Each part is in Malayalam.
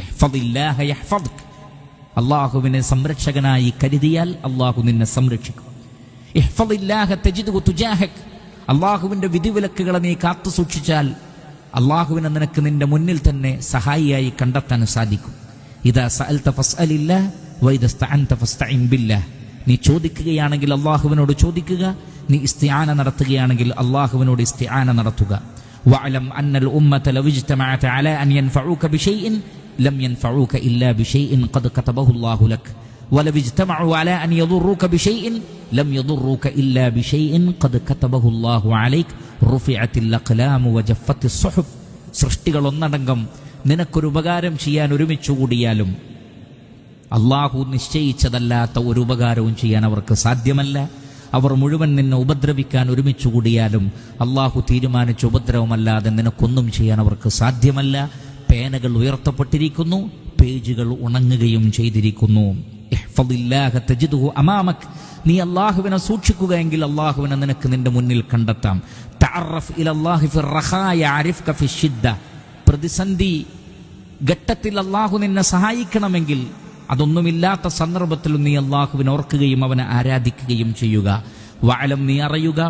ഇഹ്ഫദില്ലാഹ യഹ്ഫദ്ക. അള്ളാഹുവിനെ സംരക്ഷകനായി കരുതിയാൽ അള്ളാഹു നിന്നെ സംരക്ഷിക്കും. ഇഹ്ഫദില്ലാഹ തജിദ്ഹു തുജാഹക്. അള്ളാഹുവിന്റെ വിധിവിലക്കുകളെ നീ കാത്തു സൂക്ഷിച്ചാൽ അള്ളാഹുവിനെ നിനക്ക് നിന്റെ മുന്നിൽ തന്നെ സഹായിയായി കണ്ടെത്താൻ സാധിക്കും. ഇദാ സഅൽത ഫസ്അലില്ലാഹ് വഇദാ ഇസ്തഅൻത ഫസ്തഇൻ ബില്ലാഹ്. നീ ചോദിക്കുകയാണെങ്കിൽ അള്ളാഹുവിനോട് ചോദിക്കുക, നീ ഇസ്തിആന നടത്തുകയാണെങ്കിൽ അള്ളാഹുവിനോട് ഇസ്തിആന നടത്തുക. വഅലം അന്നൽ ഉമ്മത ലൗ ഇജ്തമഅത അലാ അൻ യൻഫഉക ബിശൈഇൻ ലം യൻഫഉക ഇല്ലാ ബിശൈഇൻ ഖദ് കതബഹു അല്ലാഹു ലക് വലൗ ഇജ്തമഉ അലാ അൻ യദുറുക ബിശൈഇൻ ലം യദുറുക ഇല്ലാ ബിശൈഇൻ ഖദ് കതബഹു അല്ലാഹു അലൈക റുഫിഅത്തിൽ അഖ്ലാമു വജഫത്തിസ് സുഹുഫ്. സൃഷ്ടികൾ ഒന്നടങ്കം നിനക്കൊരു ഉപകാരം ചെയ്യാൻ ഒരുമിച്ചു കൂടിയാലും അള്ളാഹു നിശ്ചയിച്ചതല്ലാത്ത ഒരു ഉപകാരവും ചെയ്യാൻ അവർക്ക് സാധ്യമല്ല. അവർ മുഴുവൻ നിന്നെ ഉപദ്രവിക്കാൻ ഒരുമിച്ചു കൂടിയാലും അള്ളാഹു തീരുമാനിച്ച ഉപദ്രവമല്ലാതെ നിനക്കൊന്നും ചെയ്യാൻ അവർക്ക് സാധ്യമല്ല. പേനകൾ ഉയർത്തപ്പെട്ടിരിക്കുന്നു, പേജുകൾ ഉണങ്ങുകയും ചെയ്തിരിക്കുന്നു. ഇഹ്ഫദില്ലാഹ തജിദ്ഹു അമാമക്. നീ അള്ളാഹുവിനെ സൂക്ഷിക്കുക എങ്കിൽ അള്ളാഹുവിനെ നിനക്ക് നിന്റെ മുന്നിൽ കണ്ടെത്താം. തഅറഫ് ഇലല്ലാഹി ഫിർ റഖാ യഅരിഫ്ക ഫിശ്ശിദ്ദ. പ്രതിസന്ധി ഘട്ടത്തിൽ അള്ളാഹു നിന്നെ സഹായിക്കണമെങ്കിൽ അതൊന്നുമില്ലാത്ത സന്ദർഭത്തിലും നീ അള്ളാഹുവിനെ ഓർക്കുകയും അവനെ ആരാധിക്കുകയും ചെയ്യുക. വഅലം, നീ അറിയുക,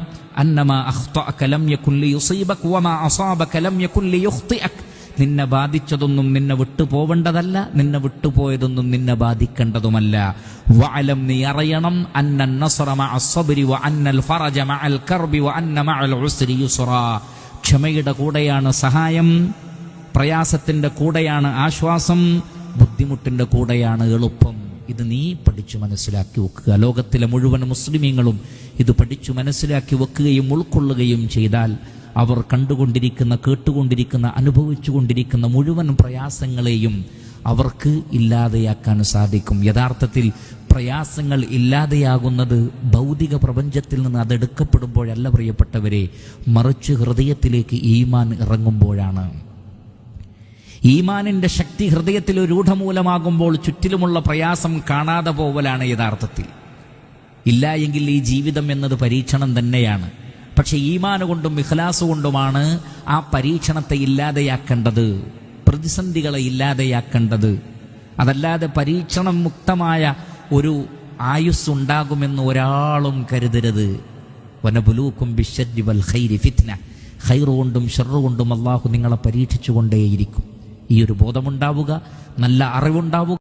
അന്നമാ അഖ്തഅക ലം യകുൻ ലിയുസീബക വമാ അസാബക ലം യകുൻ ലിയുഖ്തിഅക. നിന്നെ ബാധിച്ചതൊന്നും നിന്നെ വിട്ടുപോവേണ്ടതല്ല, നിന്നെ വിട്ടുപോയതൊന്നും നിന്നെ ബാധിക്കേണ്ടതുമല്ല. വഅലം, നീ അറിയണം, അന്നൻ നസ്റ മഅസ് സബ്രി വഅന്നൽ ഫറജ മഅൽ കർബി വഅന്ന മഅൽ ഉസ്രി യുസ്റാ. ക്ഷമയുടെ കൂടെയാണ് സഹായം, പ്രയാസത്തിന്റെ കൂടെയാണ് ആശ്വാസം, ബുദ്ധിമുട്ടിന്റെ കൂടെയാണ് എളുപ്പം. ഇത് നീ പഠിച്ചു മനസ്സിലാക്കി വെക്കുക. ലോകത്തിലെ മുഴുവൻ മുസ്ലിമീങ്ങളും ഇത് പഠിച്ചു മനസ്സിലാക്കി വെക്കുകയും ഉൾക്കൊള്ളുകയും ചെയ്താൽ അവർ കണ്ടുകൊണ്ടിരിക്കുന്ന, കേട്ടുകൊണ്ടിരിക്കുന്ന, അനുഭവിച്ചുകൊണ്ടിരിക്കുന്ന മുഴുവൻ പ്രയാസങ്ങളെയും അവർക്ക് ഇല്ലാതെയാക്കാൻ സാധിക്കും. യഥാർത്ഥത്തിൽ പ്രയാസങ്ങൾ ഇല്ലാതെയാകുന്നത് ഭൗതിക പ്രപഞ്ചത്തിൽ നിന്ന് അതെടുക്കപ്പെടുമ്പോഴല്ല പ്രിയപ്പെട്ടവരെ, മറിച്ച് ഹൃദയത്തിലേക്ക് ഈമാൻ ഇറങ്ങുമ്പോഴാണ്. ഈമാനിന്റെ ശക്തി ഹൃദയത്തിൽ രൂഢമൂലമാകുമ്പോൾ ചുറ്റിലുമുള്ള പ്രയാസം കാണാതെ പോവലാണ് യഥാർത്ഥത്തിൽ. ഇല്ല എങ്കിൽ ഈ ജീവിതം എന്നത് പരീക്ഷണം തന്നെയാണ്. പക്ഷെ ഈമാന് കൊണ്ടും ഇഖ്ലാസ് കൊണ്ടുമാണ് ആ പരീക്ഷണത്തെ ഇല്ലാതെയാക്കേണ്ടത്, പ്രതിസന്ധികളെ ഇല്ലാതെയാക്കേണ്ടത്. അതല്ലാതെ പരീക്ഷണം മുക്തമായ ഒരു ആയുസ് ഉണ്ടാകുമെന്ന് ഒരാളും കരുതരുത്. വനബുലൂക്കും ബിശ്ശർരി വൽ ഖൈരി ഫിത്ന. ഖൈർ കൊണ്ടും ശർറ് കൊണ്ടും അള്ളാഹു നിങ്ങളെ പരീക്ഷിച്ചുകൊണ്ടേയിരിക്കും. ഈ ഒരു ബോധമുണ്ടാവുക, നല്ല അറിവുണ്ടാവുക.